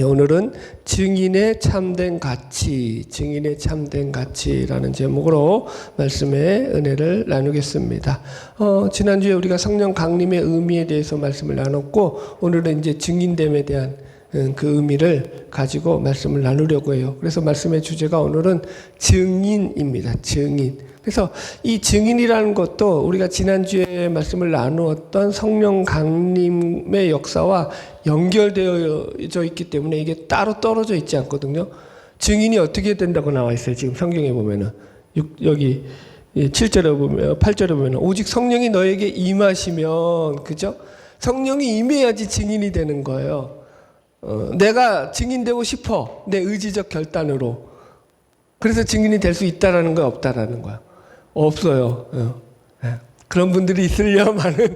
오늘은 증인의 참된 가치, 증인의 참된 가치라는 제목으로 말씀의 은혜를 나누겠습니다. 지난주에 우리가 성령 강림의 의미에 대해서 말씀을 나눴고, 오늘은 이제 증인됨에 대한 그 의미를 가지고 말씀을 나누려고 해요. 그래서 말씀의 주제가 오늘은 증인입니다. 증인. 그래서 이 증인이라는 것도 우리가 지난주에 말씀을 나누었던 성령 강림의 역사와 연결되어져 있기 때문에 이게 따로 떨어져 있지 않거든요. 증인이 어떻게 된다고 나와 있어요. 지금 성경에 보면은 여기 7절에 보면 8절에 보면 오직 성령이 너에게 임하시면, 그죠? 성령이 임해야지 증인이 되는 거예요. 내가 증인되고 싶어, 내 의지적 결단으로. 그래서 증인이 될 수 있다라는 거야, 없다라는 거야? 없어요. 그런 분들이 있으려면은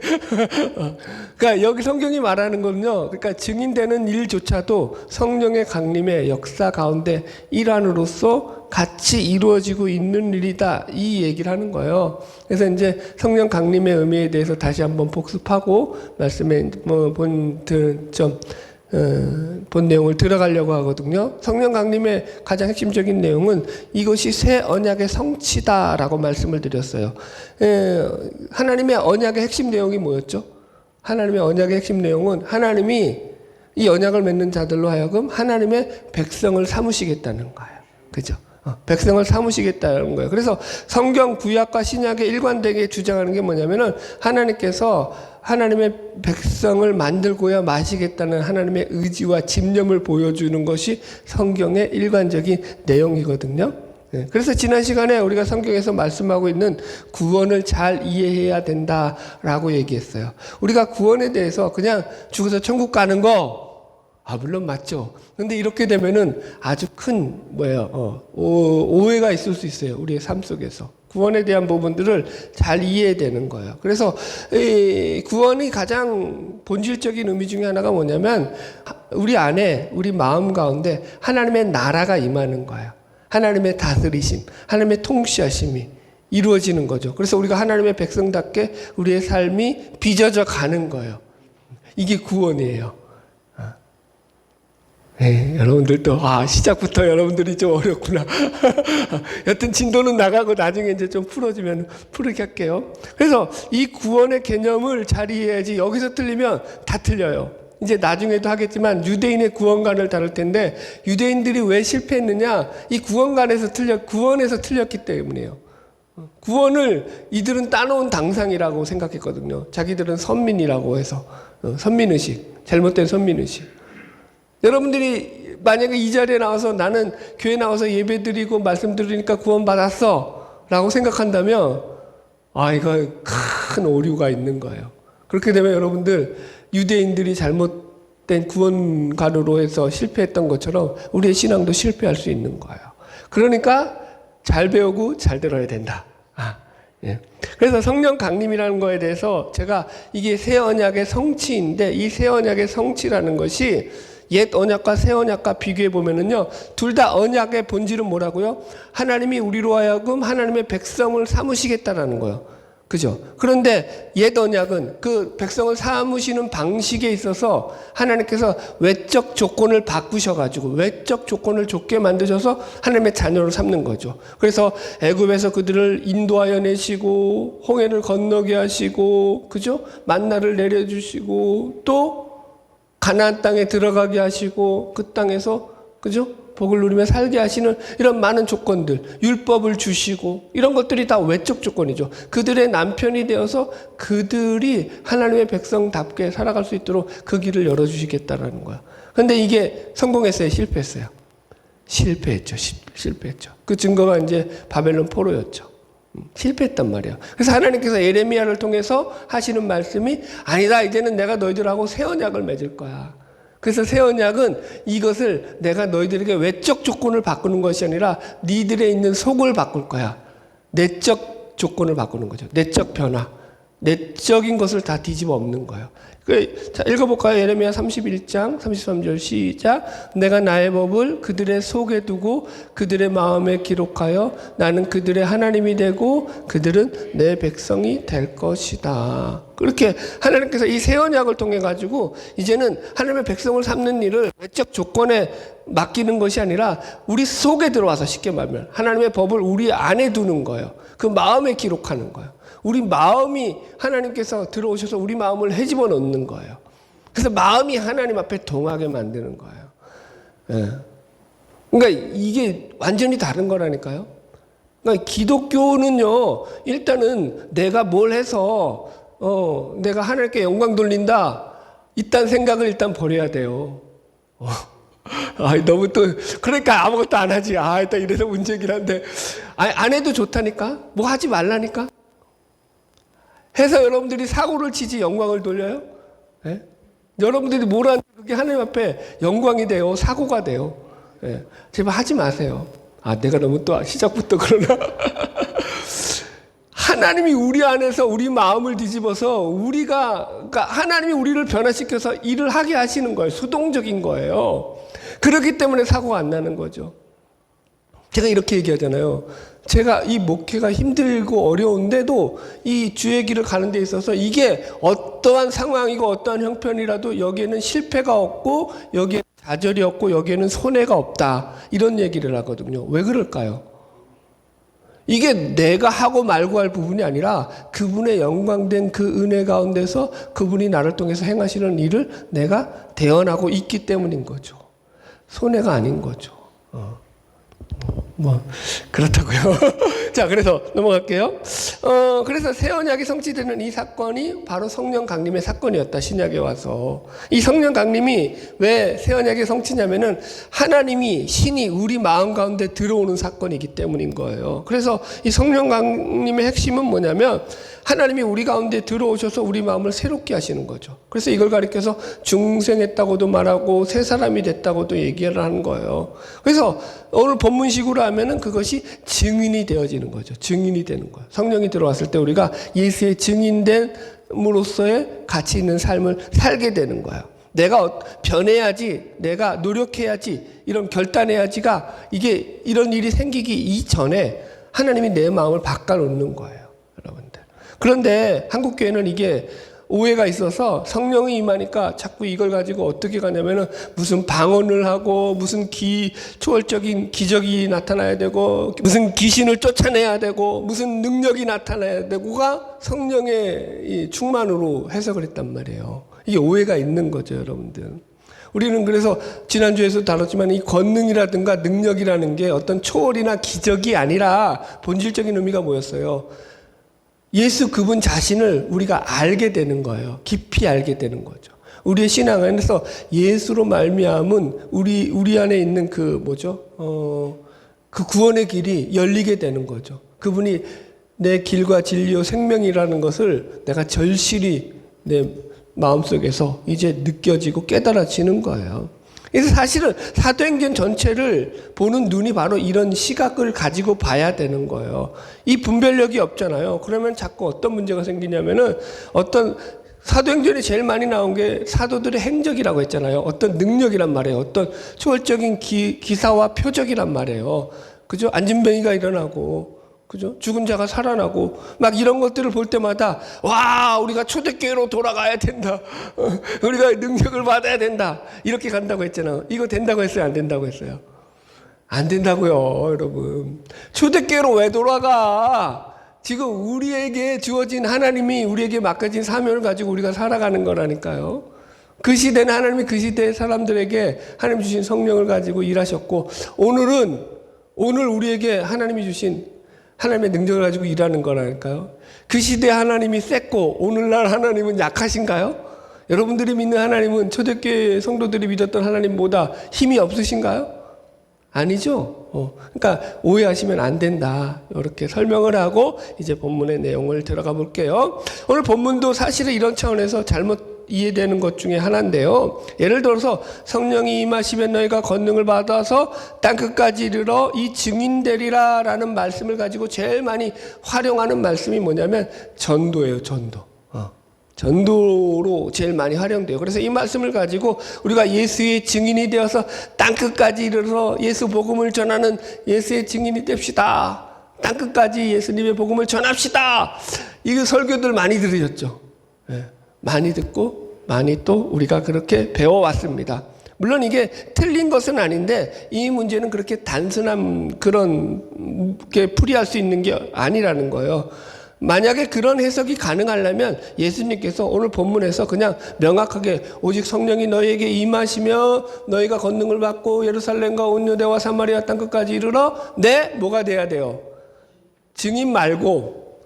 그러니까 여기 성경이 말하는 거는요, 그러니까 증인되는 일조차도 성령의 강림의 역사 가운데 일환으로서 같이 이루어지고 있는 일이다, 이 얘기를 하는 거예요. 그래서 이제 성령 강림의 의미에 대해서 다시 한번 복습하고 말씀에 본 내용을 들어가려고 하거든요. 성령 강림의 가장 핵심적인 내용은 이것이 새 언약의 성취다라고 말씀을 드렸어요. 하나님의 언약의 핵심 내용이 뭐였죠? 하나님의 언약의 핵심 내용은 하나님이 이 언약을 맺는 자들로 하여금 하나님의 백성을 삼으시겠다는 거예요. 그죠? 백성을 삼으시겠다는 거예요. 그래서 성경 구약과 신약의 일관되게 주장하는 게 뭐냐면은 하나님께서 하나님의 백성을 만들고야 마시겠다는 하나님의 의지와 집념을 보여주는 것이 성경의 일관적인 내용이거든요. 그래서 지난 시간에 우리가 성경에서 말씀하고 있는 구원을 잘 이해해야 된다라고 얘기했어요. 우리가 구원에 대해서 그냥 죽어서 천국 가는 거, 물론 맞죠. 근데 이렇게 되면은 아주 큰 오해가 있을 수 있어요. 우리의 삶 속에서. 구원에 대한 부분들을 잘 이해해야 되는 거예요. 그래서 이 구원이 가장 본질적인 의미 중에 하나가 뭐냐면 우리 안에, 우리 마음 가운데 하나님의 나라가 임하는 거예요. 하나님의 다스리심, 하나님의 통치하심이 이루어지는 거죠. 그래서 우리가 하나님의 백성답게 우리의 삶이 빚어져 가는 거예요. 이게 구원이에요. 여러분들도 시작부터 여러분들이 좀 어렵구나. 여튼 진도는 나가고 나중에 이제 좀 풀어주면 풀게 할게요. 그래서 이 구원의 개념을 잘 이해해야지. 여기서 틀리면 다 틀려요. 이제 나중에도 하겠지만 유대인의 구원관을 다룰 텐데, 유대인들이 왜 실패했느냐? 이 구원에서 틀렸기 때문이에요. 구원을 이들은 따놓은 당상이라고 생각했거든요. 자기들은 선민이라고 해서 선민의식, 잘못된 선민의식. 여러분들이 만약에 이 자리에 나와서 나는 교회 나와서 예배 드리고 말씀 들으니까 구원 받았어 라고 생각한다면 이거 큰 오류가 있는 거예요. 그렇게 되면 여러분들 유대인들이 잘못된 구원관으로 해서 실패했던 것처럼 우리의 신앙도 실패할 수 있는 거예요. 그러니까 잘 배우고 잘 들어야 된다. 그래서 성령 강림이라는 거에 대해서 제가 이게 새 언약의 성취인데, 이 새 언약의 성취라는 것이 옛 언약과 새 언약과 비교해 보면은요, 둘 다 언약의 본질은 뭐라고요? 하나님이 우리로 하여금 하나님의 백성을 삼으시겠다라는 거예요. 그죠? 그런데 옛 언약은 그 백성을 삼으시는 방식에 있어서 하나님께서 외적 조건을 바꾸셔가지고 외적 조건을 좋게 만드셔서 하나님의 자녀로 삼는 거죠. 그래서 애굽에서 그들을 인도하여 내시고 홍해를 건너게 하시고, 그죠? 만나를 내려주시고 또 가나안 땅에 들어가게 하시고 그 땅에서, 그죠? 복을 누리며 살게 하시는 이런 많은 조건들, 율법을 주시고, 이런 것들이 다 외적 조건이죠. 그들의 남편이 되어서 그들이 하나님의 백성답게 살아갈 수 있도록 그 길을 열어주시겠다라는 거야. 근데 이게 성공했어요? 실패했어요? 실패했죠. 그 증거가 이제 바벨론 포로였죠. 실패했단 말이에요. 그래서 하나님께서 예레미야를 통해서 하시는 말씀이, 아니다, 이제는 내가 너희들하고 새 언약을 맺을 거야. 그래서 새 언약은 이것을 내가 너희들에게 외적 조건을 바꾸는 것이 아니라 니들에 있는 속을 바꿀 거야. 내적 조건을 바꾸는 거죠. 내적 변화. 내적인 것을 다 뒤집어 엎는 거예요. 자, 읽어볼까요? 예레미야 31장 33절 시작. 내가 나의 법을 그들의 속에 두고 그들의 마음에 기록하여 나는 그들의 하나님이 되고 그들은 내 백성이 될 것이다. 그렇게 하나님께서 이 새 언약을 통해 가지고 이제는 하나님의 백성을 삼는 일을 외적 조건에 맡기는 것이 아니라 우리 속에 들어와서, 쉽게 말하면 하나님의 법을 우리 안에 두는 거예요. 그 마음에 기록하는 거예요. 우리 마음이 하나님께서 들어오셔서 우리 마음을 헤집어 놓는 거예요. 그래서 마음이 하나님 앞에 동하게 만드는 거예요. 예. 그러니까 이게 완전히 다른 거라니까요. 그러니까 기독교는요, 일단은 내가 뭘 해서 내가 하나님께 영광 돌린다, 이딴 생각을 일단 버려야 돼요. 너무 또 그러니까 아무것도 안 하지. 일단 이래서 문제긴 한데, 안 해도 좋다니까. 뭐 하지 말라니까. 해서 여러분들이 사고를 치지 영광을 돌려요? 예? 여러분들이 뭘 하는지 그게 하나님 앞에 영광이 돼요? 사고가 돼요? 예. 제발 하지 마세요. 내가 너무 또 시작부터 그러나. 하나님이 우리 안에서 우리 마음을 뒤집어서 그러니까 하나님이 우리를 변화시켜서 일을 하게 하시는 거예요. 수동적인 거예요. 그렇기 때문에 사고가 안 나는 거죠. 제가 이렇게 얘기하잖아요. 제가 이 목회가 힘들고 어려운데도 이 주의 길을 가는 데 있어서 이게 어떠한 상황이고 어떠한 형편이라도 여기에는 실패가 없고 여기에 좌절이 없고 여기에는 손해가 없다, 이런 얘기를 하거든요. 왜 그럴까요? 이게 내가 하고 말고 할 부분이 아니라 그분의 영광된 그 은혜 가운데서 그분이 나를 통해서 행하시는 일을 내가 대언하고 있기 때문인 거죠. 손해가 아닌 거죠. 그렇다고요. 자, 그래서 넘어갈게요. 그래서 새 언약이 성취되는 이 사건이 바로 성령 강림의 사건이었다, 신약에 와서. 이 성령 강림이 왜 새 언약의 성취냐면은 하나님이, 신이 우리 마음 가운데 들어오는 사건이기 때문인 거예요. 그래서 이 성령 강림의 핵심은 뭐냐면 하나님이 우리 가운데 들어오셔서 우리 마음을 새롭게 하시는 거죠. 그래서 이걸 가리켜서 중생했다고도 말하고 새 사람이 됐다고도 얘기를 하는 거예요. 그래서 오늘 본문식으로 하면은 그것이 증인이 되어지는 거죠. 증인이 되는 거예요. 성령이 들어왔을 때 우리가 예수의 증인됨으로써의 가치 있는 삶을 살게 되는 거예요. 내가 변해야지, 내가 노력해야지, 이런 결단해야지가, 이게 이런 일이 생기기 이전에 하나님이 내 마음을 바꿔놓는 거예요, 여러분들. 그런데 한국교회는 이게 오해가 있어서 성령이 임하니까 자꾸 이걸 가지고 어떻게 가냐면은 무슨 방언을 하고 무슨 초월적인 기적이 나타나야 되고 무슨 귀신을 쫓아내야 되고 무슨 능력이 나타나야 되고가 성령의 이 충만으로 해석을 했단 말이에요. 이게 오해가 있는 거죠, 여러분들. 우리는 그래서 지난주에도 다뤘지만 이 권능이라든가 능력이라는 게 어떤 초월이나 기적이 아니라 본질적인 의미가 뭐였어요? 예수 그분 자신을 우리가 알게 되는 거예요. 깊이 알게 되는 거죠. 우리의 신앙 안에서 예수로 말미암은 우리 안에 있는 그 구원의 길이 열리게 되는 거죠. 그분이 내 길과 진리요 생명이라는 것을 내가 절실히 내 마음속에서 이제 느껴지고 깨달아지는 거예요. 그래서 사실은 사도행전 전체를 보는 눈이 바로 이런 시각을 가지고 봐야 되는 거예요. 이 분별력이 없잖아요. 그러면 자꾸 어떤 문제가 생기냐면은 어떤 사도행전이 제일 많이 나온 게 사도들의 행적이라고 했잖아요. 어떤 능력이란 말이에요. 어떤 초월적인 기사와 표적이란 말이에요. 그죠? 안진뱅이가 일어나고, 그죠? 죽은 자가 살아나고, 막 이런 것들을 볼 때마다, 와, 우리가 초대교회로 돌아가야 된다. 우리가 능력을 받아야 된다. 이렇게 간다고 했잖아요. 이거 된다고 했어요? 안 된다고 했어요? 안 된다고요, 여러분. 초대교회로 왜 돌아가? 지금 우리에게 주어진 하나님이 우리에게 맡겨진 사명을 가지고 우리가 살아가는 거라니까요. 그 시대는 하나님이 그 시대의 사람들에게 하나님 주신 성령을 가지고 일하셨고, 오늘 우리에게 하나님이 주신 하나님의 능력을 가지고 일하는 거라니까요. 그 시대 하나님이 셌고 오늘날 하나님은 약하신가요? 여러분들이 믿는 하나님은 초대교회 성도들이 믿었던 하나님보다 힘이 없으신가요? 아니죠. 그러니까 오해하시면 안 된다, 이렇게 설명을 하고 이제 본문의 내용을 들어가 볼게요. 오늘 본문도 사실은 이런 차원에서 잘못 이해되는 것 중에 하나인데요. 예를 들어서 성령이 임하시면 너희가 권능을 받아서 땅끝까지 이르러 이 증인되리라 라는 말씀을 가지고 제일 많이 활용하는 말씀이 뭐냐면 전도예요. 전도. 전도로 제일 많이 활용돼요. 그래서 이 말씀을 가지고 우리가 예수의 증인이 되어서 땅끝까지 이르러 예수 복음을 전하는 예수의 증인이 됩시다. 땅끝까지 예수님의 복음을 전합시다. 이 설교들 많이 들으셨죠? 네. 많이 듣고 많이 또 우리가 그렇게 배워왔습니다. 물론 이게 틀린 것은 아닌데 이 문제는 그렇게 단순한 그런 게 풀이할 수 있는 게 아니라는 거예요. 만약에 그런 해석이 가능하려면 예수님께서 오늘 본문에서 그냥 명확하게 오직 성령이 너희에게 임하시며 너희가 권능을 받고 예루살렘과 온 유대와 사마리아 땅끝까지 이르러 내 뭐가 돼야 돼요? 증인 말고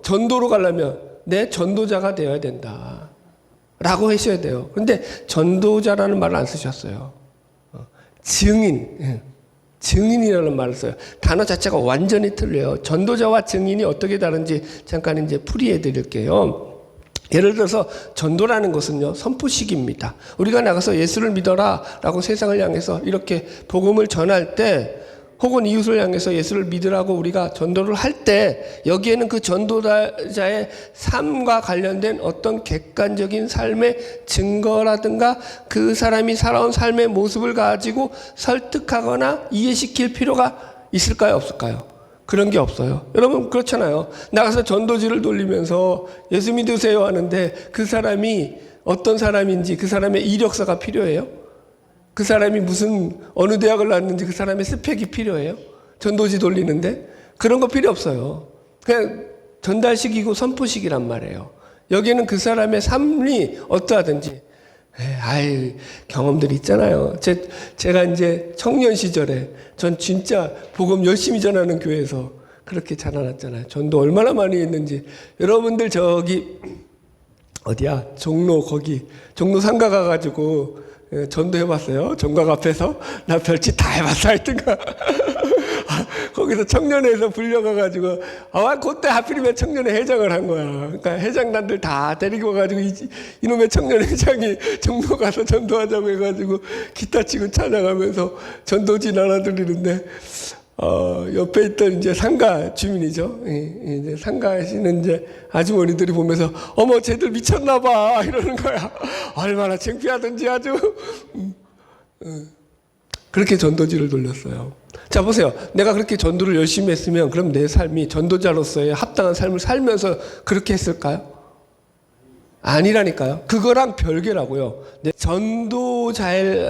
전도로 가려면 내 전도자가 되어야 된다 라고 하셔야 돼요. 그런데 전도자라는 말을 안 쓰셨어요. 증인, 증인이라는 말을 써요. 단어 자체가 완전히 틀려요. 전도자와 증인이 어떻게 다른지 잠깐 이제 풀이해 드릴게요. 예를 들어서 전도라는 것은요, 선포식입니다. 우리가 나가서 예수를 믿어라 라고 세상을 향해서 이렇게 복음을 전할 때 혹은 이웃을 향해서 예수를 믿으라고 우리가 전도를 할 때 여기에는 그 전도자의 삶과 관련된 어떤 객관적인 삶의 증거라든가 그 사람이 살아온 삶의 모습을 가지고 설득하거나 이해시킬 필요가 있을까요? 없을까요? 그런 게 없어요. 여러분 그렇잖아요. 나가서 전도지를 돌리면서 예수 믿으세요 하는데 그 사람이 어떤 사람인지 그 사람의 이력서가 필요해요? 그 사람이 어느 대학을 나왔는지 그 사람의 스펙이 필요해요? 전도지 돌리는데? 그런 거 필요 없어요. 그냥 전달식이고 선포식이란 말이에요. 여기는 그 사람의 삶이 어떠하든지. 경험들이 있잖아요. 제가 이제 청년 시절에 전 진짜 복음 열심히 전하는 교회에서 그렇게 자라났잖아요. 전도 얼마나 많이 했는지. 여러분들 저기, 어디야? 종로 상가 가가지고 전도 해봤어요. 정각 앞에서. 나 별짓 다 해봤어. 하여튼가. 거기서 청년회에서 불려가가지고, 그때 하필이면 청년회 회장을 한 거야. 그러니까 회장단들 다 데리고 가가지고, 이놈의 청년회장이 종로 가서 전도하자고 해가지고, 기타 치고 찬양하면서 전도지 나눠드리는데, 옆에 있던 이제 상가 주민이죠. 이제 상가시는 이제 아주머니들이 보면서 어머 쟤들 미쳤나봐 이러는 거야. 얼마나 창피하든지 아주. 그렇게 전도지를 돌렸어요. 자 보세요. 내가 그렇게 전도를 열심히 했으면 그럼 내 삶이 전도자로서의 합당한 삶을 살면서 그렇게 했을까요? 아니라니까요. 그거랑 별개라고요. 전도자일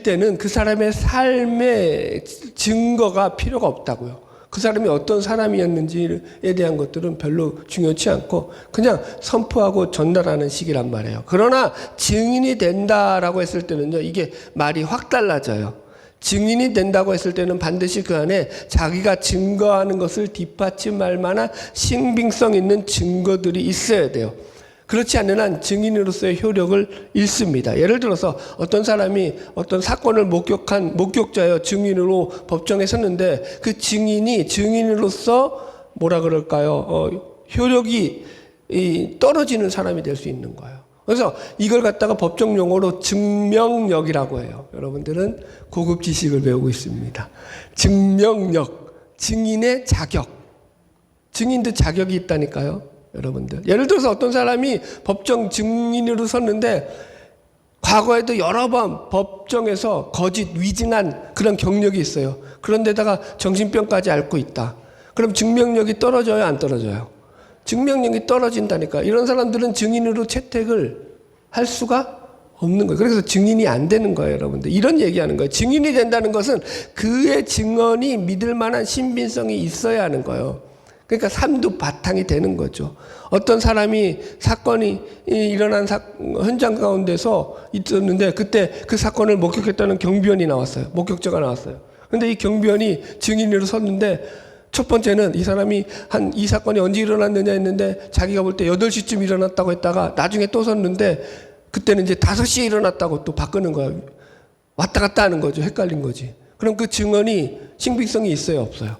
때는 그 사람의 삶의 증거가 필요가 없다고요. 그 사람이 어떤 사람이었는지에 대한 것들은 별로 중요치 않고 그냥 선포하고 전달하는 식이란 말이에요. 그러나 증인이 된다라고 했을 때는요, 이게 말이 확 달라져요. 증인이 된다고 했을 때는 반드시 그 안에 자기가 증거하는 것을 뒷받침할 만한 신빙성 있는 증거들이 있어야 돼요. 그렇지 않는 한 증인으로서의 효력을 잃습니다. 예를 들어서 어떤 사람이 어떤 사건을 목격자여 증인으로 법정에 섰는데 그 증인이 증인으로서 뭐라 그럴까요? 효력이 떨어지는 사람이 될 수 있는 거예요. 그래서 이걸 갖다가 법정 용어로 증명력이라고 해요. 여러분들은 고급 지식을 배우고 있습니다. 증명력, 증인의 자격. 증인도 자격이 있다니까요. 여러분들. 예를 들어서 어떤 사람이 법정 증인으로 섰는데 과거에도 여러 번 법정에서 거짓, 위증한 그런 경력이 있어요. 그런데다가 정신병까지 앓고 있다. 그럼 증명력이 떨어져요? 안 떨어져요? 증명력이 떨어진다니까. 이런 사람들은 증인으로 채택을 할 수가 없는 거예요. 그래서 증인이 안 되는 거예요, 여러분들. 이런 얘기하는 거예요. 증인이 된다는 것은 그의 증언이 믿을 만한 신빙성이 있어야 하는 거예요. 그러니까 삶도 바탕이 되는 거죠. 어떤 사람이 사건이 일어난 현장 가운데서 있었는데 그때 그 사건을 목격했다는 경비원이 나왔어요. 목격자가 나왔어요. 그런데 이 경비원이 증인으로 섰는데 첫 번째는 이 사람이 이 사건이 언제 일어났느냐 했는데 자기가 볼 때 8시쯤 일어났다고 했다가 나중에 또 섰는데 그때는 이제 5시에 일어났다고 또 바꾸는 거예요. 왔다 갔다 하는 거죠. 헷갈린 거지. 그럼 그 증언이 신빙성이 있어요? 없어요?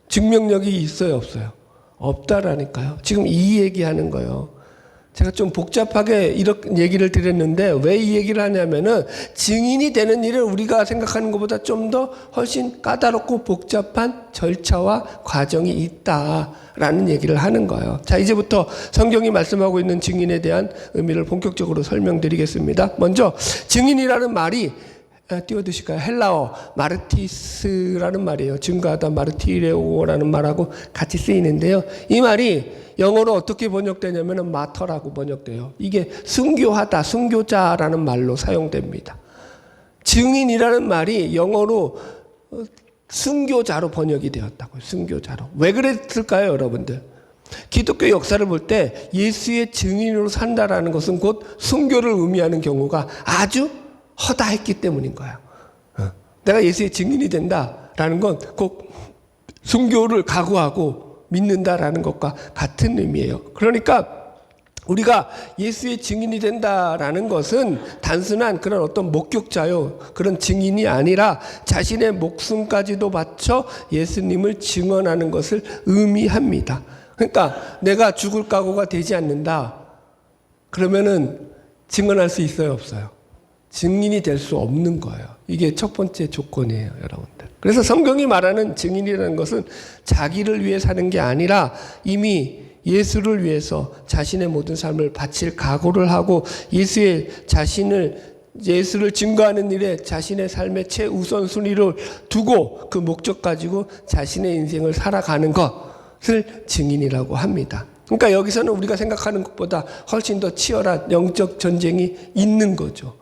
증명력이 있어요? 없어요? 없다라니까요. 지금 이 얘기하는 거예요. 제가 좀 복잡하게 이렇게 얘기를 드렸는데 왜 이 얘기를 하냐면은 증인이 되는 일은 우리가 생각하는 것보다 좀 더 훨씬 까다롭고 복잡한 절차와 과정이 있다라는 얘기를 하는 거예요. 자, 이제부터 성경이 말씀하고 있는 증인에 대한 의미를 본격적으로 설명드리겠습니다. 먼저 증인이라는 말이 띄워두실까요? 헬라어 마르티스라는 말이에요. 증거하다 마르티레오라는 말하고 같이 쓰이는데요. 이 말이 영어로 어떻게 번역되냐면 마터라고 번역돼요. 이게 순교하다, 순교자라는 말로 사용됩니다. 증인이라는 말이 영어로 순교자로 번역이 되었다고요. 순교자로. 왜 그랬을까요, 여러분들? 기독교 역사를 볼 때 예수의 증인으로 산다라는 것은 곧 순교를 의미하는 경우가 아주 허다했기 때문인 거야. 내가 예수의 증인이 된다라는 건 꼭 순교를 각오하고 믿는다라는 것과 같은 의미예요. 그러니까 우리가 예수의 증인이 된다라는 것은 단순한 그런 어떤 목격자요, 그런 증인이 아니라 자신의 목숨까지도 바쳐 예수님을 증언하는 것을 의미합니다. 그러니까 내가 죽을 각오가 되지 않는다. 그러면은 증언할 수 있어요, 없어요? 증인이 될 수 없는 거예요. 이게 첫 번째 조건이에요, 여러분들. 그래서 성경이 말하는 증인이라는 것은 자기를 위해 사는 게 아니라 이미 예수를 위해서 자신의 모든 삶을 바칠 각오를 하고 예수를 증거하는 일에 자신의 삶의 최우선순위를 두고 그 목적 가지고 자신의 인생을 살아가는 것을 증인이라고 합니다. 그러니까 여기서는 우리가 생각하는 것보다 훨씬 더 치열한 영적 전쟁이 있는 거죠.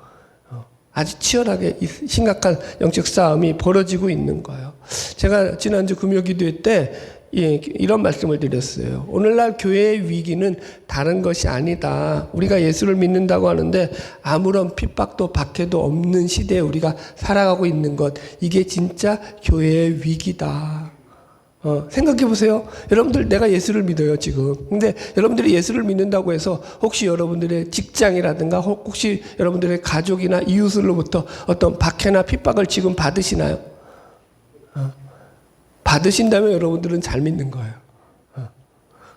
아주 치열하게 심각한 영적 싸움이 벌어지고 있는 거예요. 제가 지난주 금요기도회 때 이런 말씀을 드렸어요. 오늘날 교회의 위기는 다른 것이 아니다. 우리가 예수를 믿는다고 하는데 아무런 핍박도 박해도 없는 시대에 우리가 살아가고 있는 것, 이게 진짜 교회의 위기다. 생각해 보세요. 여러분들, 내가 예수를 믿어요, 지금. 근데 여러분들이 예수를 믿는다고 해서 혹시 여러분들의 직장이라든가 혹시 여러분들의 가족이나 이웃으로부터 어떤 박해나 핍박을 지금 받으시나요? 받으신다면 여러분들은 잘 믿는 거예요.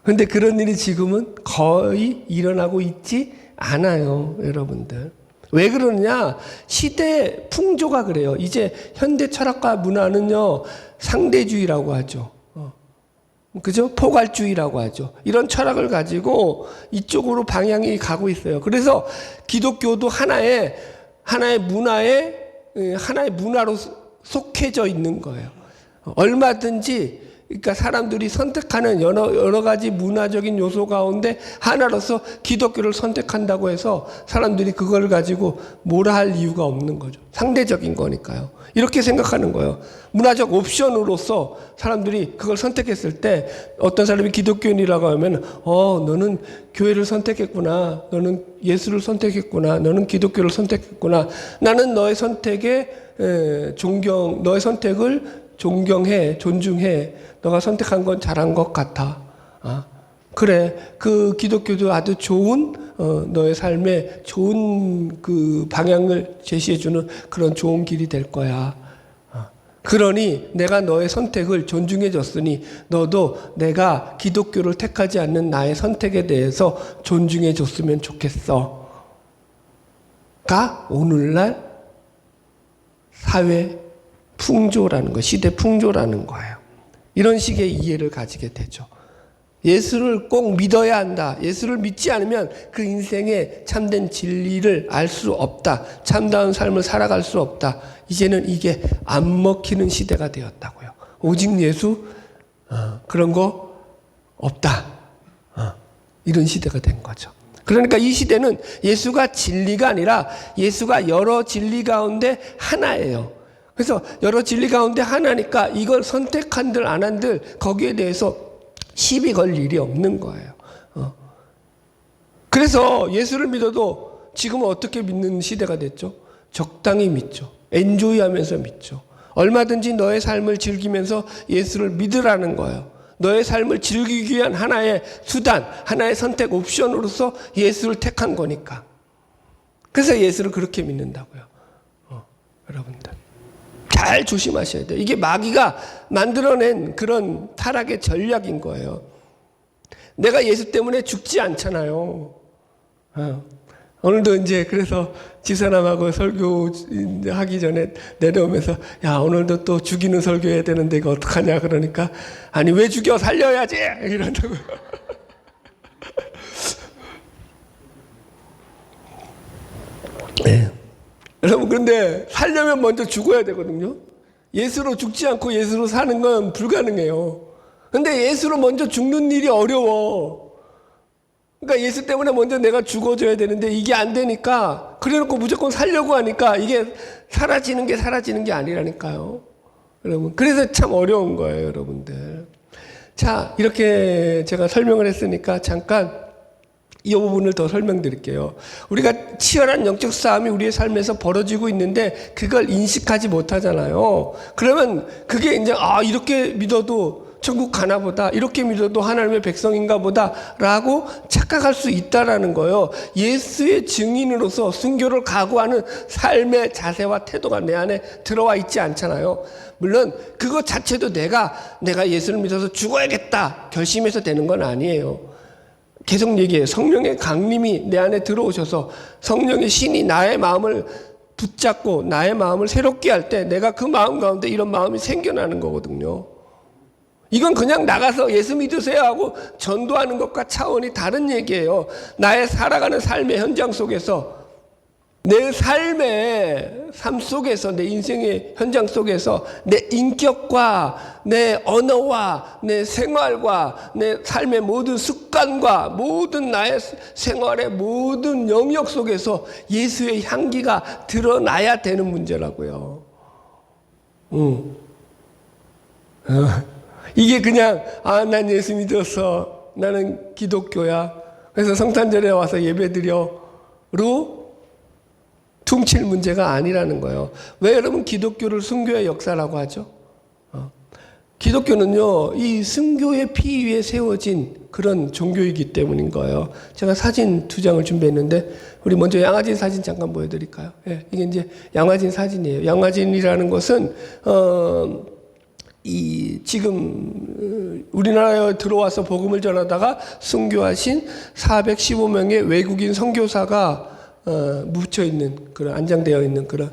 그런데 그런 일이 지금은 거의 일어나고 있지 않아요, 여러분들. 왜 그러느냐? 시대 풍조가 그래요. 이제 현대 철학과 문화는요, 상대주의라고 하죠. 그죠? 포괄주의라고 하죠. 이런 철학을 가지고 이쪽으로 방향이 가고 있어요. 그래서 기독교도 하나의 문화로 속해져 있는 거예요. 얼마든지, 그러니까 사람들이 선택하는 여러 가지 문화적인 요소 가운데 하나로서 기독교를 선택한다고 해서 사람들이 그걸 가지고 뭐라 할 이유가 없는 거죠. 상대적인 거니까요. 이렇게 생각하는 거예요. 문화적 옵션으로서 사람들이 그걸 선택했을 때 어떤 사람이 기독교인이라고 하면 너는 교회를 선택했구나. 너는 예수를 선택했구나. 너는 기독교를 선택했구나. 나는 너의 선택을 존경해, 존중해. 너가 선택한 건 잘한 것 같아. 그래. 그 기독교도 아주 좋은, 너의 삶에 좋은 그 방향을 제시해주는 그런 좋은 길이 될 거야. 그러니 내가 너의 선택을 존중해 줬으니 너도 내가 기독교를 택하지 않는 나의 선택에 대해서 존중해 줬으면 좋겠어. 가 오늘날 사회 풍조라는 거, 시대 풍조라는 거예요. 이런 식의 이해를 가지게 되죠. 예수를 꼭 믿어야 한다. 예수를 믿지 않으면 그 인생의 참된 진리를 알 수 없다. 참다운 삶을 살아갈 수 없다. 이제는 이게 안 먹히는 시대가 되었다고요. 오직 예수? 그런 거 없다. 이런 시대가 된 거죠. 그러니까 이 시대는 예수가 진리가 아니라 예수가 여러 진리 가운데 하나예요. 그래서 여러 진리 가운데 하나니까 이걸 선택한들 안 한들 거기에 대해서 시비 걸 일이 없는 거예요. 그래서 예수를 믿어도 지금은 어떻게 믿는 시대가 됐죠? 적당히 믿죠. 엔조이하면서 믿죠. 얼마든지 너의 삶을 즐기면서 예수를 믿으라는 거예요. 너의 삶을 즐기기 위한 하나의 수단, 하나의 선택 옵션으로서 예수를 택한 거니까. 그래서 예수를 그렇게 믿는다고요. 여러분들. 잘 조심하셔야 돼요. 이게 마귀가 만들어낸 그런 타락의 전략인 거예요. 내가 예수 때문에 죽지 않잖아요. 어. 오늘도 이제 그래서 지사람하고 설교 하기 전에 내려오면서 야 오늘도 또 죽이는 설교해야 되는데 이거 어떡하냐 그러니까 아니 왜 죽여 살려야지 이런다고. 네. 여러분 근데 살려면 먼저 죽어야 되거든요. 예수로 죽지 않고 예수로 사는 건 불가능해요. 근데 예수로 먼저 죽는 일이 어려워. 그러니까 예수 때문에 먼저 내가 죽어줘야 되는데 이게 안 되니까 그래놓고 무조건 살려고 하니까 이게 사라지는 게 아니라니까요. 여러분 그래서 참 어려운 거예요 여러분들. 자 이렇게 제가 설명을 했으니까 잠깐 이 부분을 더 설명드릴게요. 우리가 치열한 영적 싸움이 우리의 삶에서 벌어지고 있는데 그걸 인식하지 못하잖아요. 그러면 그게 이제 이렇게 믿어도 천국 가나 보다, 이렇게 믿어도 하나님의 백성인가 보다 라고 착각할 수 있다라는 거예요. 예수의 증인으로서 순교를 각오하는 삶의 자세와 태도가 내 안에 들어와 있지 않잖아요. 물론 그것 자체도 내가 예수를 믿어서 죽어야겠다 결심해서 되는 건 아니에요. 계속 얘기해요. 성령의 강림이 내 안에 들어오셔서 성령의 신이 나의 마음을 붙잡고 나의 마음을 새롭게 할 때 내가 그 마음 가운데 이런 마음이 생겨나는 거거든요. 이건 그냥 나가서 예수 믿으세요 하고 전도하는 것과 차원이 다른 얘기예요. 나의 살아가는 삶의 현장 속에서 내 삶의 삶 속에서 내 인생의 현장 속에서 내 인격과 내 언어와 내 생활과 내 삶의 모든 습관과 모든 나의 생활의 모든 영역 속에서 예수의 향기가 드러나야 되는 문제라고요. 이게 그냥 난 예수 믿었어 나는 기독교야 그래서 성탄절에 와서 예배드려로 퉁칠 문제가 아니라는 거예요. 왜 여러분 기독교를 순교의 역사라고 하죠? 기독교는요 이 순교의 피 위에 세워진 그런 종교이기 때문인 거예요. 제가 사진 2장을 준비했는데 우리 먼저 양화진 사진 잠깐 보여드릴까요? 예, 이게 이제 양화진 사진이에요. 양화진이라는 것은 지금 우리나라에 들어와서 복음을 전하다가 순교하신 415명의 외국인 선교사가 묻혀 있는 그런 안장되어 있는 그런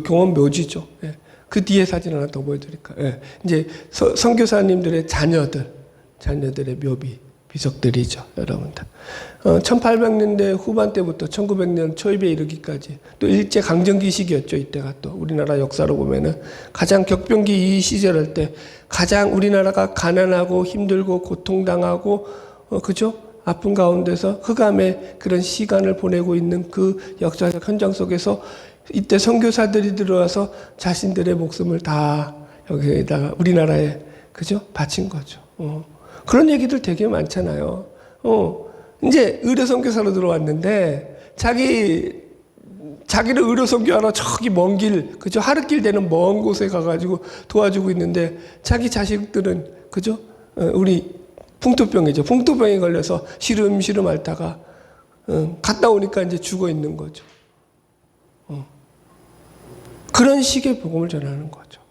경험 묘지죠. 예. 그 뒤에 사진 하나 더 보여드릴까요? 예. 이제 선교사님들의 자녀들의 묘비 비석들이죠, 여러분들. 1800년대 후반때부터 1900년 초입에 이르기까지 또 일제 강점기 시기였죠. 이때가 또 우리나라 역사로 보면은 가장 격변기 이 시절할 때 가장 우리나라가 가난하고 힘들고 고통당하고 그죠? 아픈 가운데서 흑암의 그런 시간을 보내고 있는 그 역사적 현장 속에서 이때 선교사들이 들어와서 자신들의 목숨을 다 여기에다가 우리나라에 그죠? 바친 거죠. 그런 얘기들 되게 많잖아요. 이제 의료 선교사로 들어왔는데 자기를 의료 선교하러 저기 먼 길, 그죠? 하루길 되는 먼 곳에 가가지고 도와주고 있는데 자기 자식들은 그죠? 우리 풍토병이죠. 풍토병에 걸려서 시름시름 앓다가 갔다 오니까 이제 죽어 있는 거죠. 그런 식의 복음을 전하는 거죠.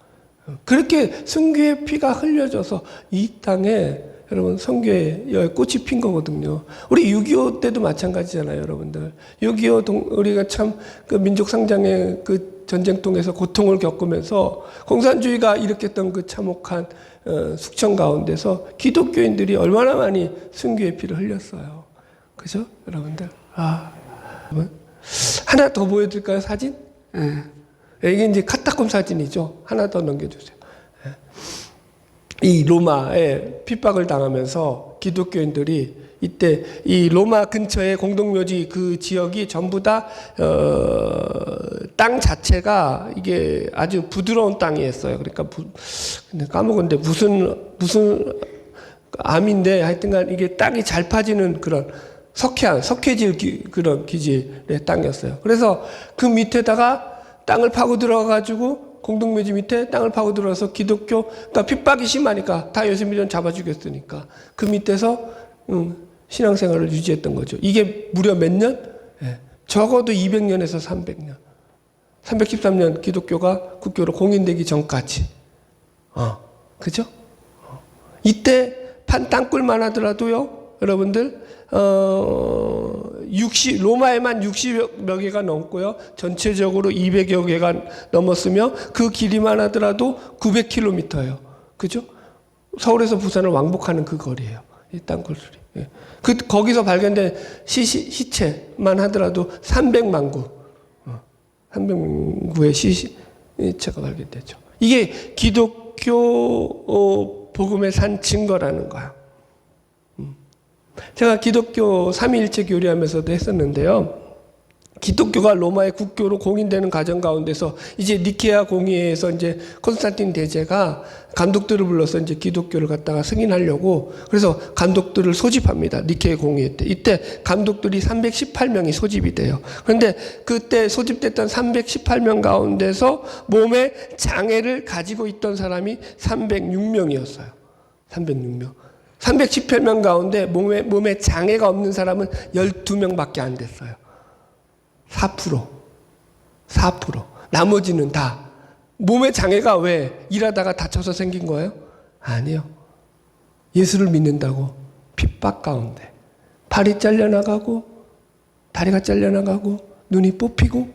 그렇게 순교의 피가 흘려져서 이 땅에 여러분 선교의 꽃이 핀 거거든요. 우리 6.25 때도 마찬가지잖아요, 여러분들. 6.25 우리가 참 그 민족 상장의 그 전쟁통에서 고통을 겪으면서 공산주의가 일으켰던 그 참혹한 숙청 가운데서 기독교인들이 얼마나 많이 순교의 피를 흘렸어요. 그죠, 여러분들? 하나 더 보여드릴까요, 사진? 이게 이제 카타콤 사진이죠. 하나 더 넘겨주세요. 이 로마에 핍박을 당하면서 기독교인들이 이때 이 로마 근처의 공동묘지 그 지역이 전부 다 땅 자체가 이게 아주 부드러운 땅이었어요. 그러니까 근데 까먹었는데 무슨 암인데 하여튼간 이게 땅이 잘 파지는 그런 석회질 그런 기질의 땅이었어요. 그래서 그 밑에다가 땅을 파고 들어가가지고 공동묘지 밑에 땅을 파고 들어와서 기독교, 그러니까 핍박이 심하니까 다 예수 믿으면 잡아 죽였으니까 그 밑에서 신앙생활을 유지했던 거죠. 이게 무려 몇 년? 예. 적어도 200년에서 300년. 313년 기독교가 국교로 공인되기 전까지. 그죠? 이때 판 땅굴만 하더라도요, 여러분들 60 60여 개가 넘고요. 전체적으로 200여 개가 넘었으며 그 길이만 하더라도 900km예요. 그죠? 서울에서 부산을 왕복하는 그 거리예요. 이 땅굴술이. 예. 거기서 발견된 시체만 하더라도 300만 구. 300만 구의 시체가 발견되죠. 이게 기독교 복음의 산 증거라는 거야. 제가 기독교 삼위일체 교리하면서도 했었는데요. 기독교가 로마의 국교로 공인되는 과정 가운데서 이제 니케아 공의회에서 이제 콘스탄틴 대제가 감독들을 불러서 이제 기독교를 갖다가 승인하려고 그래서 감독들을 소집합니다. 니케아 공의회 때. 이때 감독들이 318명이 소집이 돼요. 그런데 그때 소집됐던 318명 가운데서 몸에 장애를 가지고 있던 사람이 306명이었어요. 306명. 318명 가운데 몸에 장애가 없는 사람은 12명밖에 안 됐어요. 4%. 나머지는 다. 몸에 장애가 왜 일하다가 다쳐서 생긴 거예요? 아니요. 예수를 믿는다고 핍박 가운데 팔이 잘려나가고 다리가 잘려나가고 눈이 뽑히고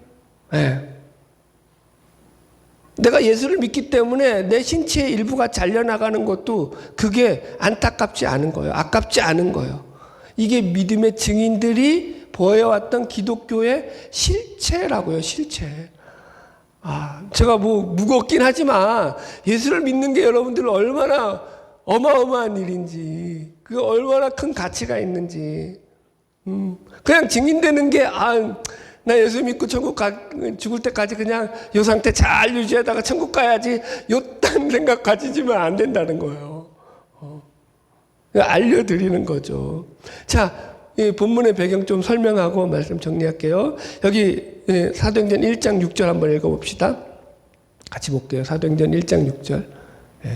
내가 예수를 믿기 때문에 내 신체의 일부가 잘려나가는 것도 그게 안타깝지 않은 거예요. 아깝지 않은 거예요. 이게 믿음의 증인들이 보여왔던 기독교의 실체라고요. 실체. 제가 뭐 무겁긴 하지만 예수를 믿는 게 여러분들 얼마나 어마어마한 일인지 그게 얼마나 큰 가치가 있는지 그냥 증인되는 게 나 예수 믿고 죽을 때까지 그냥 요 상태 잘 유지하다가 천국 가야지 요딴 생각 가지지면 안 된다는 거예요. 알려드리는 거죠. 자, 이 본문의 배경 좀 설명하고 말씀 정리할게요. 여기 사도행전 1장 6절 한번 읽어봅시다. 같이 볼게요. 사도행전 1장 6절.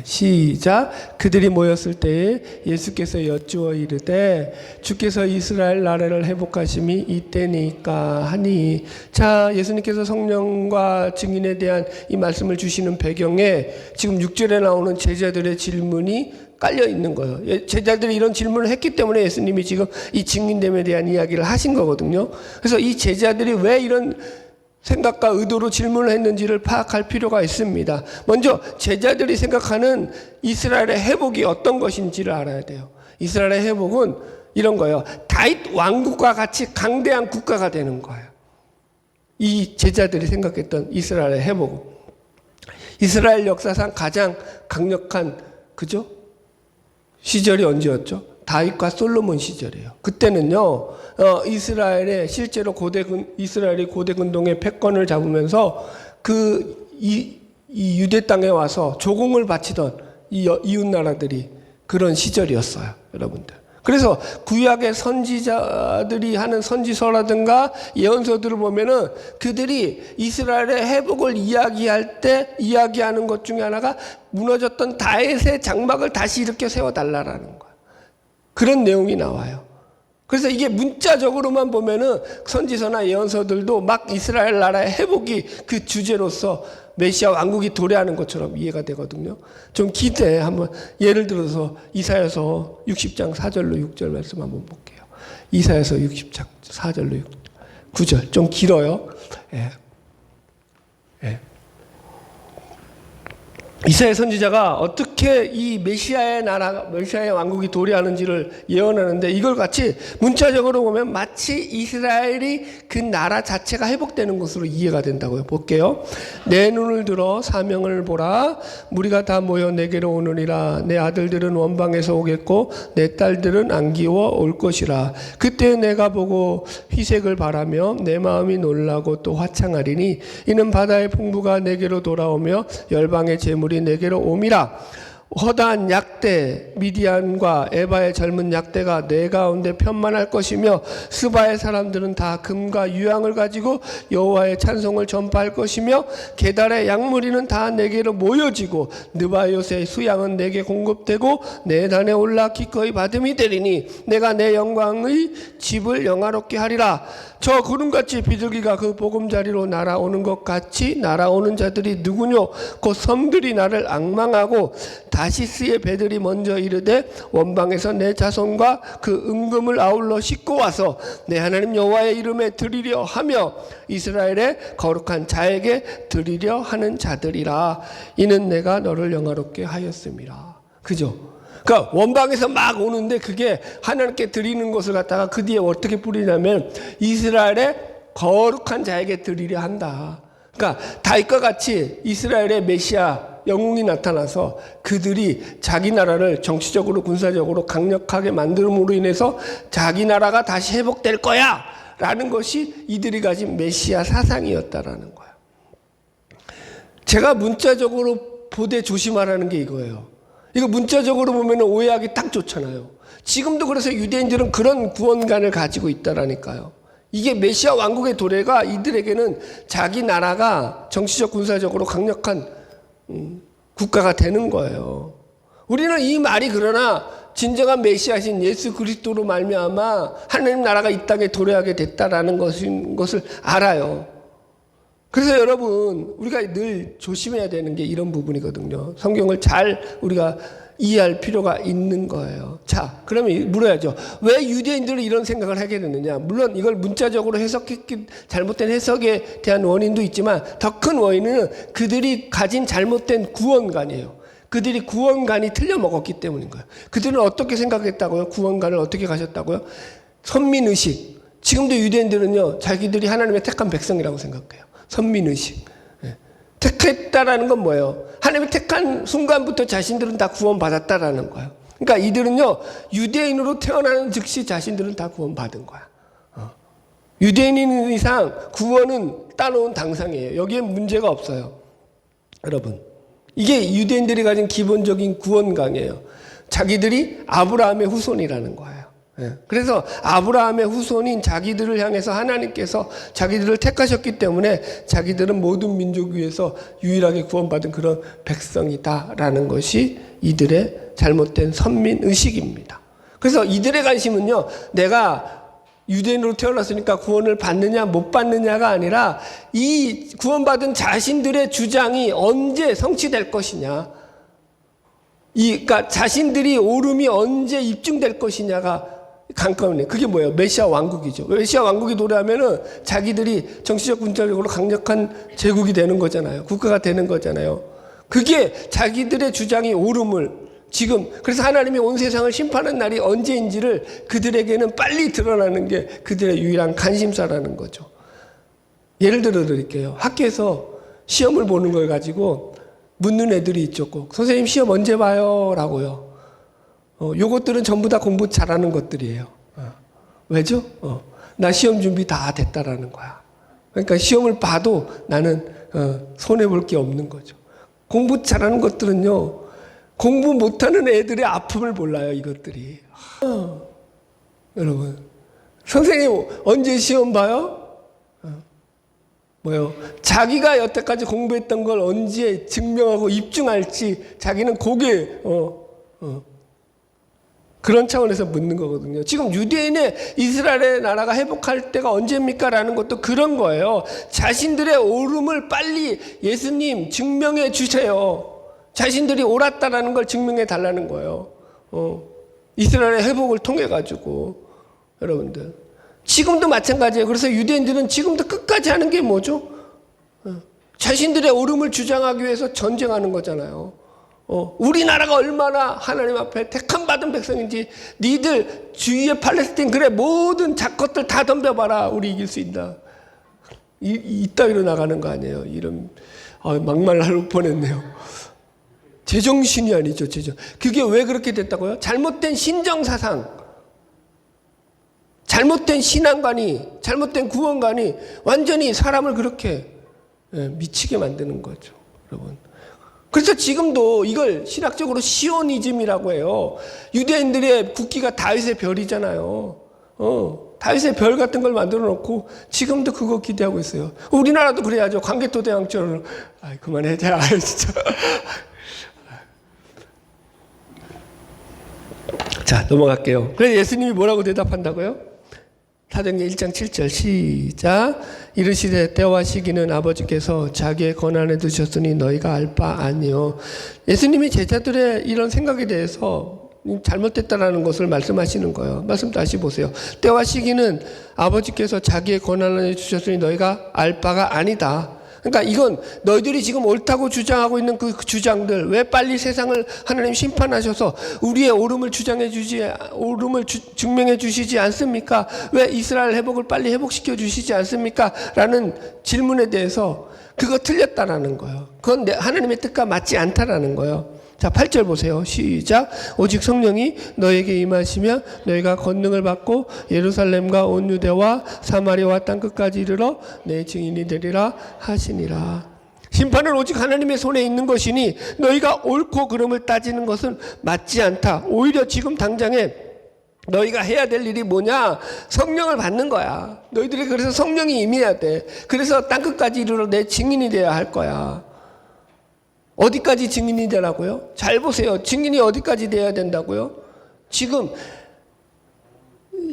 시작. 그들이 모였을 때에 예수께서 여쭈어 이르되 주께서 이스라엘 나라를 회복하심이 이때니까 하니. 자, 예수님께서 성령과 증인에 대한 이 말씀을 주시는 배경에 지금 6절에 나오는 제자들의 질문이 깔려 있는 거예요. 제자들이 이런 질문을 했기 때문에 예수님이 지금 이 증인됨에 대한 이야기를 하신 거거든요. 그래서 이 제자들이 왜 이런 생각과 의도로 질문을 했는지를 파악할 필요가 있습니다. 먼저 제자들이 생각하는 이스라엘의 회복이 어떤 것인지를 알아야 돼요. 이스라엘의 회복은 이런 거예요. 다윗 왕국과 같이 강대한 국가가 되는 거예요. 이 제자들이 생각했던 이스라엘의 회복은 이스라엘 역사상 가장 강력한 그죠? 시절이 언제였죠? 다윗과 솔로몬 시절이에요. 그때는요, 이스라엘의 실제로 이스라엘이 고대 근동의 패권을 잡으면서 이 유대 땅에 와서 조공을 바치던 이웃 나라들이 그런 시절이었어요, 여러분들. 그래서 구약의 선지자들이 하는 선지서라든가 예언서들을 보면은 그들이 이스라엘의 회복을 이야기할 때 이야기하는 것 중에 하나가 무너졌던 다윗의 장막을 다시 일으켜 세워달라라는 거예요. 그런 내용이 나와요. 그래서 이게 문자적으로만 보면은 선지서나 예언서들도 막 이스라엘 나라의 회복이 그 주제로서 메시아 왕국이 도래하는 것처럼 이해가 되거든요. 좀 기대해. 한번 예를 들어서 이사야서 60장 4절로 6절 말씀 한번 볼게요. 이사야서 60장 4절로 9절. 좀 길어요. 이사야 선지자가 어떻게 이 메시아의 왕국이 도래하는지를 예언하는데 이걸 같이 문자적으로 보면 마치 이스라엘이 그 나라 자체가 회복되는 것으로 이해가 된다고요. 볼게요. 내 눈을 들어 사명을 보라. 무리가 다 모여 내게로 오느니라. 내 아들들은 원방에서 오겠고 내 딸들은 안기워 올 것이라. 그때 내가 보고 희색을 바라며 내 마음이 놀라고 또 화창하리니 이는 바다의 풍부가 내게로 돌아오며 열방의 재물이 내게로 옴이라. 허다한 약대 미디안과 에바의 젊은 약대가 내 가운데 편만할 것이며 스바의 사람들은 다 금과 유황을 가지고 여호와의 찬송을 전파할 것이며 게달의 양무리는 다 내게로 모여지고 느바요스의 수양은 내게 공급되고 내 단에 올라 기꺼이 받음이 되리니 내가 내 영광의 집을 영화롭게 하리라. 저 구름같이 비둘기가 그 보금자리로 날아오는 것 같이 날아오는 자들이 누구뇨? 곧 섬들이 나를 앙망하고 다시스의 배들이 먼저 이르되 원방에서 내 자손과 그 은금을 아울러 싣고 와서 내 하나님 여호와의 이름에 드리려 하며 이스라엘의 거룩한 자에게 드리려 하는 자들이라. 이는 내가 너를 영화롭게 하였음이라. 그죠? 그러니까 원방에서 막 오는데 그게 하나님께 드리는 것을 갖다가 그 뒤에 어떻게 뿌리냐면 이스라엘의 거룩한 자에게 드리려 한다. 그러니까 다윗과 같이 이스라엘의 메시아 영웅이 나타나서 그들이 자기 나라를 정치적으로 군사적으로 강력하게 만듦으로 인해서 자기 나라가 다시 회복될 거야 라는 것이 이들이 가진 메시아 사상이었다라는 거예요. 제가 문자적으로 보되 조심하라는 게 이거예요. 이거 문자적으로 보면 오해하기 딱 좋잖아요. 지금도 그래서 유대인들은 그런 구원관을 가지고 있다라니까요. 이게 메시아 왕국의 도래가 이들에게는 자기 나라가 정치적 군사적으로 강력한 국가가 되는 거예요. 우리는 이 말이 그러나 진정한 메시아신 예수 그리스도로 말미암아 하나님 나라가 이 땅에 도래하게 됐다라는 것을 알아요. 그래서 여러분 우리가 늘 조심해야 되는 게 이런 부분이거든요. 성경을 잘 우리가 이해할 필요가 있는 거예요. 자, 그러면 물어야죠. 왜 유대인들은 이런 생각을 하게 됐느냐? 물론 이걸 문자적으로 해석했기 잘못된 해석에 대한 원인도 있지만 더 큰 원인은 그들이 가진 잘못된 구원관이에요. 그들이 구원관이 틀려 먹었기 때문인 거예요. 그들은 어떻게 생각했다고요? 구원관을 어떻게 가셨다고요? 선민의식. 지금도 유대인들은요, 자기들이 하나님의 택한 백성이라고 생각해요. 선민의식. 택했다라는 건 뭐예요? 하나님이 택한 순간부터 자신들은 다 구원받았다라는 거예요. 그러니까 이들은요, 유대인으로 태어나는 즉시 자신들은 다 구원받은 거야. 유대인인 이상 구원은 따놓은 당상이에요. 여기에 문제가 없어요. 여러분. 이게 유대인들이 가진 기본적인 구원관이에요. 자기들이 아브라함의 후손이라는 거예요. 그래서 아브라함의 후손인 자기들을 향해서 하나님께서 자기들을 택하셨기 때문에 자기들은 모든 민족 위에서 유일하게 구원받은 그런 백성이다라는 것이 이들의 잘못된 선민의식입니다. 그래서 이들의 관심은요, 내가 유대인으로 태어났으니까 구원을 받느냐 못 받느냐가 아니라 이 구원받은 자신들의 주장이 언제 성취될 것이냐, 그러니까 자신들이 옳음이 언제 입증될 것이냐가 관건이에요. 그게 뭐예요? 메시아 왕국이죠. 메시아 왕국이 도래하면은 자기들이 정치적 군사적으로 강력한 제국이 되는 거잖아요. 국가가 되는 거잖아요. 그게 자기들의 주장이 옳음을 지금, 그래서 하나님이 온 세상을 심판하는 날이 언제인지를 그들에게는 빨리 드러나는 게 그들의 유일한 관심사라는 거죠. 예를 들어 드릴게요. 학교에서 시험을 보는 걸 가지고 묻는 애들이 있죠. 꼭 선생님 시험 언제 봐요? 라고요. 요것들은 전부 다 공부 잘하는 것들이에요. 왜죠? 나 시험 준비 다 됐다라는 거야. 그러니까 시험을 봐도 나는 손해볼 게 없는 거죠. 공부 잘하는 것들은요, 공부 못하는 애들의 아픔을 몰라요. 이것들이. 여러분, 선생님 언제 시험 봐요? 뭐요? 자기가 여태까지 공부했던 걸 언제 증명하고 입증할지 자기는 그게 그런 차원에서 묻는 거거든요. 지금 유대인의 이스라엘의 나라가 회복할 때가 언제입니까? 라는 것도 그런 거예요. 자신들의 옳음을 빨리 예수님 증명해 주세요. 자신들이 옳았다라는 걸 증명해 달라는 거예요. 이스라엘의 회복을 통해 가지고. 여러분들 지금도 마찬가지예요. 그래서 유대인들은 지금도 끝까지 하는 게 뭐죠? 자신들의 옳음을 주장하기 위해서 전쟁하는 거잖아요. 우리나라가 얼마나 하나님 앞에 택함 받은 백성인지, 니들 주위에 팔레스틴 그래 모든 작것들 다 덤벼봐라, 우리 이길 수 있다. 이따위로 나가는 거 아니에요. 이런 막말할 뻔했네요. 제정신이 아니죠. 그게 왜 그렇게 됐다고요? 잘못된 신정사상, 잘못된 신앙관이, 잘못된 구원관이 완전히 사람을 그렇게 미치게 만드는 거죠. 여러분. 그래서 지금도 이걸 신학적으로 시오니즘이라고 해요. 유대인들의 국기가 다윗의 별이잖아요. 다윗의 별 같은 걸 만들어 놓고 지금도 그거 기대하고 있어요. 우리나라도 그래야죠. 광개토대왕처럼. 그만해. 진짜. 자, 넘어갈게요. 그래서 예수님이 뭐라고 대답한다고요? 사도행전 1장 7절 시작. 이르시되 때와 시기는 아버지께서 자기의 권한에 두셨으니 너희가 알 바 아니요. 예수님이 제자들의 이런 생각에 대해서 잘못됐다라는 것을 말씀하시는 거예요. 말씀 다시 보세요. 때와 시기는 아버지께서 자기의 권한을 주셨으니 너희가 알 바가 아니다. 그러니까 이건 너희들이 지금 옳다고 주장하고 있는 그 주장들, 왜 빨리 세상을 하나님 심판하셔서 우리의 옳음을 증명해 주시지 않습니까? 왜 이스라엘 회복을 빨리 회복시켜 주시지 않습니까? 라는 질문에 대해서 그거 틀렸다라는 거예요. 그건 하나님의 뜻과 맞지 않다라는 거예요. 자, 8절 보세요. 시작. 오직 성령이 너에게 임하시면 너희가 권능을 받고 예루살렘과 온 유대와 사마리아와 땅끝까지 이르러 내 증인이 되리라 하시니라. 심판은 오직 하나님의 손에 있는 것이니 너희가 옳고 그름을 따지는 것은 맞지 않다. 오히려 지금 당장에 너희가 해야 될 일이 뭐냐? 성령을 받는 거야. 너희들이 그래서 성령이 임해야 돼. 그래서 땅끝까지 이르러 내 증인이 되어야 할 거야. 어디까지 증인이 되라고요? 잘 보세요. 증인이 어디까지 돼야 된다고요? 지금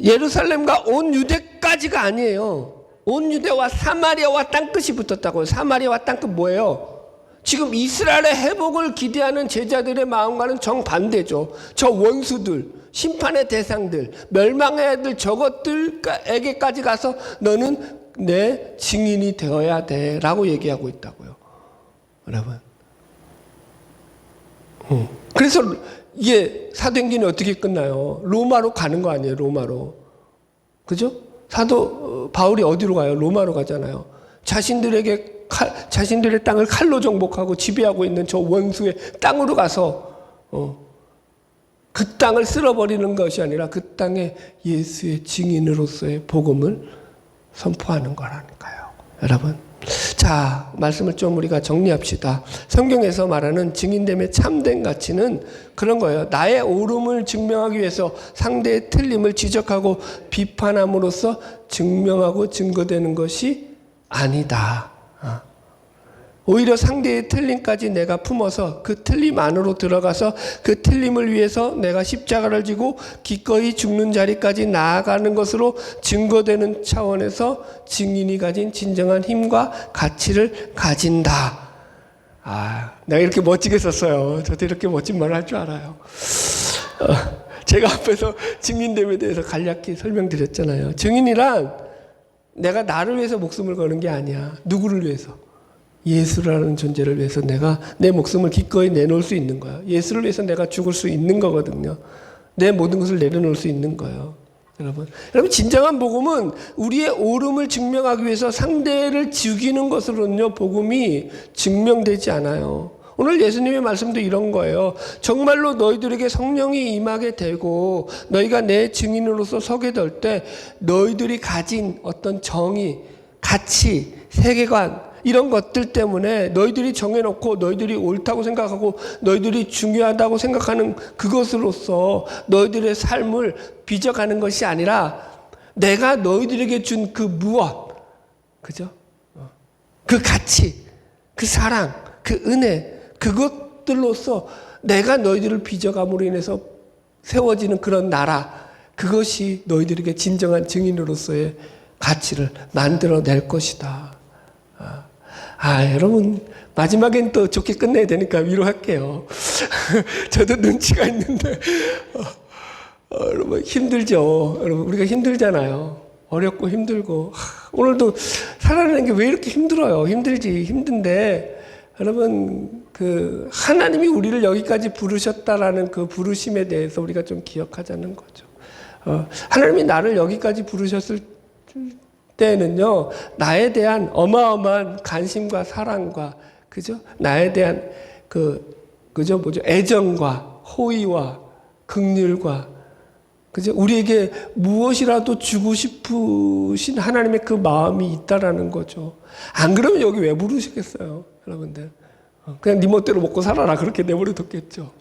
예루살렘과 온 유대까지가 아니에요. 온 유대와 사마리아와 땅끝이 붙었다고요. 사마리아와 땅끝 뭐예요? 지금 이스라엘의 회복을 기대하는 제자들의 마음과는 정반대죠. 저 원수들, 심판의 대상들, 멸망해야 될 저것들에게까지 가서 너는 내 증인이 되어야 돼 라고 얘기하고 있다고요. 여러분, 그래서 이게 사도행전이 어떻게 끝나요? 로마로 가는 거 아니에요? 로마로. 그죠? 사도 바울이 어디로 가요? 로마로 가잖아요. 자신들의 땅을 칼로 정복하고 지배하고 있는 저 원수의 땅으로 가서 그 땅을 쓸어버리는 것이 아니라 그 땅에 예수의 증인으로서의 복음을 선포하는 거라니까요. 여러분, 자, 말씀을 좀 우리가 정리합시다. 성경에서 말하는 증인됨의 참된 가치는 그런 거예요. 나의 옳음을 증명하기 위해서 상대의 틀림을 지적하고 비판함으로써 증명하고 증거되는 것이 아니다. 오히려 상대의 틀림까지 내가 품어서 그 틀림 안으로 들어가서 그 틀림을 위해서 내가 십자가를 지고 기꺼이 죽는 자리까지 나아가는 것으로 증거되는 차원에서 증인이 가진 진정한 힘과 가치를 가진다. 내가 이렇게 멋지게 썼어요. 저도 이렇게 멋진 말을 할 줄 알아요. 제가 앞에서 증인됨에 대해서 간략히 설명드렸잖아요. 증인이란 내가 나를 위해서 목숨을 거는 게 아니야. 누구를 위해서? 예수라는 존재를 위해서 내가 내 목숨을 기꺼이 내놓을 수 있는 거야. 예수를 위해서 내가 죽을 수 있는 거거든요. 내 모든 것을 내려놓을 수 있는 거예요. 여러분 진정한 복음은 우리의 옳음을 증명하기 위해서 상대를 죽이는 것으로는요 복음이 증명되지 않아요. 오늘 예수님의 말씀도 이런 거예요. 정말로 너희들에게 성령이 임하게 되고 너희가 내 증인으로서 서게 될 때 너희들이 가진 어떤 정의, 가치, 세계관 이런 것들 때문에 너희들이 정해놓고 너희들이 옳다고 생각하고 너희들이 중요하다고 생각하는 그것으로서 너희들의 삶을 빚어가는 것이 아니라 내가 너희들에게 준 그 무엇, 그죠? 그 가치, 그 사랑, 그 은혜, 그것들로서 내가 너희들을 빚어감으로 인해서 세워지는 그런 나라, 그것이 너희들에게 진정한 증인으로서의 가치를 만들어낼 것이다. 여러분 마지막엔 또 좋게 끝내야 되니까 위로할게요. 저도 눈치가 있는데 여러분 힘들죠. 여러분 우리가 힘들잖아요. 어렵고 힘들고 오늘도 살아내는 게 왜 이렇게 힘들어요. 힘든데 여러분 그 하나님이 우리를 여기까지 부르셨다라는 그 부르심에 대해서 우리가 좀 기억하자는 거죠. 하나님이 나를 여기까지 부르셨을 때는요, 나에 대한 어마어마한 관심과 사랑과, 그죠? 나에 대한 애정과 호의와 긍휼과, 그죠? 우리에게 무엇이라도 주고 싶으신 하나님의 그 마음이 있다라는 거죠. 안 그러면 여기 왜 부르시겠어요, 여러분들? 그냥 네 멋대로 먹고 살아라. 그렇게 내버려뒀겠죠.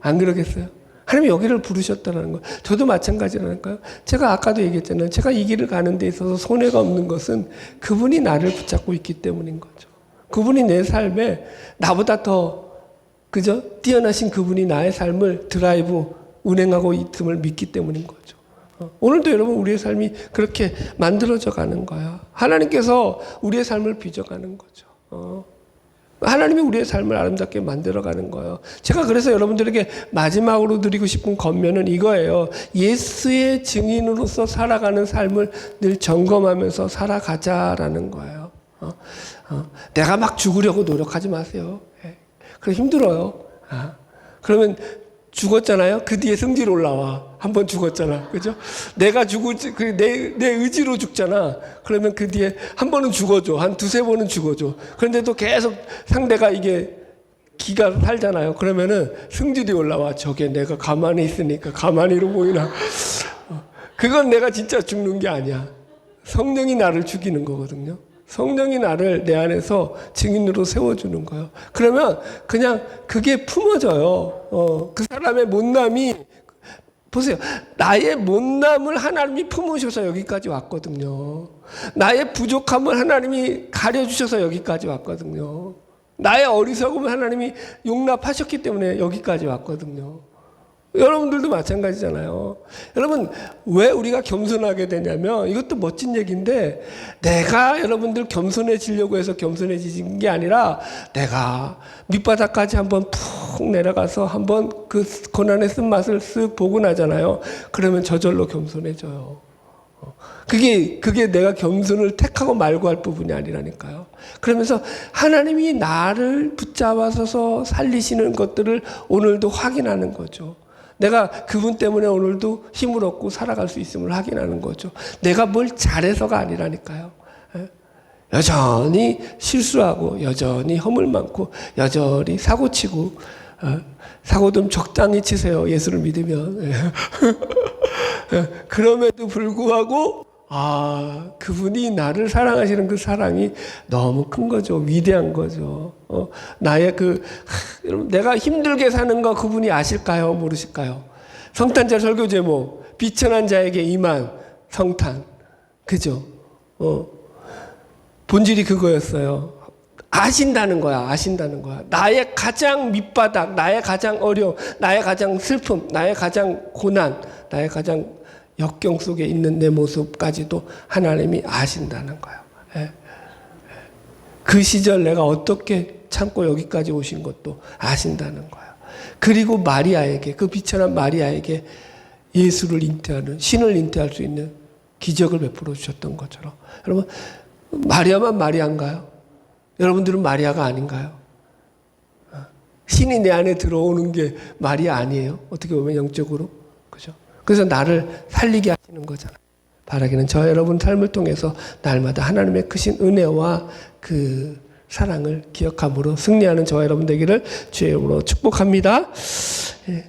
안 그러겠어요? 하나님이 여기를 부르셨다는 거. 저도 마찬가지라니까요. 제가 아까도 얘기했잖아요. 제가 이 길을 가는 데 있어서 손해가 없는 것은 그분이 나를 붙잡고 있기 때문인 거죠. 그분이 내 삶에 나보다 더 그죠? 뛰어나신 그분이 나의 삶을 드라이브, 운행하고 있음을 믿기 때문인 거죠. 오늘도 여러분 우리의 삶이 그렇게 만들어져 가는 거야. 하나님께서 우리의 삶을 빚어가는 거죠. 하나님이 우리의 삶을 아름답게 만들어가는 거예요. 제가 그래서 여러분들에게 마지막으로 드리고 싶은 권면은 이거예요. 예수의 증인으로서 살아가는 삶을 늘 점검하면서 살아가자라는 거예요. 내가 막 죽으려고 노력하지 마세요. 그래 힘들어요. 그러면 죽었잖아요. 그 뒤에 승질 올라와. 한 번 죽었잖아. 그죠? 내가 내 의지로 죽잖아. 그러면 그 뒤에 한 번은 죽어줘. 한 두세 번은 죽어줘. 그런데도 계속 상대가 이게 기가 살잖아요. 그러면은 승질이 올라와. 저게 내가 가만히 있으니까 가만히로 보이나. 그건 내가 진짜 죽는 게 아니야. 성령이 나를 죽이는 거거든요. 성령이 나를 내 안에서 증인으로 세워주는 거예요. 그러면 그냥 그게 품어져요. 그 사람의 못남이, 보세요. 나의 못남을 하나님이 품으셔서 여기까지 왔거든요. 나의 부족함을 하나님이 가려주셔서 여기까지 왔거든요. 나의 어리석음을 하나님이 용납하셨기 때문에 여기까지 왔거든요. 여러분들도 마찬가지잖아요. 여러분, 왜 우리가 겸손하게 되냐면, 이것도 멋진 얘기인데, 내가 여러분들 겸손해지려고 해서 겸손해지는 게 아니라, 내가 밑바닥까지 한번 푹 내려가서 한번 그 고난의 쓴맛을 쓱 보고 나잖아요. 그러면 저절로 겸손해져요. 그게 내가 겸손을 택하고 말고 할 부분이 아니라니까요. 그러면서 하나님이 나를 붙잡아서서 살리시는 것들을 오늘도 확인하는 거죠. 내가 그분 때문에 오늘도 힘을 얻고 살아갈 수 있음을 확인하는 거죠. 내가 뭘 잘해서가 아니라니까요. 여전히 실수하고 여전히 허물 많고 여전히 사고치고 사고 좀 적당히 치세요. 예수를 믿으면. 그럼에도 불구하고 그분이 나를 사랑하시는 그 사랑이 너무 큰 거죠. 위대한 거죠. 나의 여러분, 내가 힘들게 사는 거 그분이 아실까요? 모르실까요? 성탄절 설교 제목, 비천한 자에게 임한 성탄. 그죠? 본질이 그거였어요. 아신다는 거야. 나의 가장 밑바닥, 나의 가장 어려움, 나의 가장 슬픔, 나의 가장 고난, 나의 가장 역경 속에 있는 내 모습까지도 하나님이 아신다는 거예요. 그 시절 내가 어떻게 참고 여기까지 오신 것도 아신다는 거예요. 그리고 마리아에게, 그 비천한 마리아에게 예수를 잉태하는, 신을 잉태할 수 있는 기적을 베풀어 주셨던 것처럼. 여러분, 마리아만 마리아인가요? 여러분들은 마리아가 아닌가요? 신이 내 안에 들어오는 게 마리아 아니에요? 어떻게 보면 영적으로. 그죠? 그래서 나를 살리게 하시는 거잖아요. 바라기는 저 여러분 삶을 통해서 날마다 하나님의 크신 은혜와 그 사랑을 기억함으로 승리하는 저와 여러분 되기를 주의 이름으로 축복합니다. 예.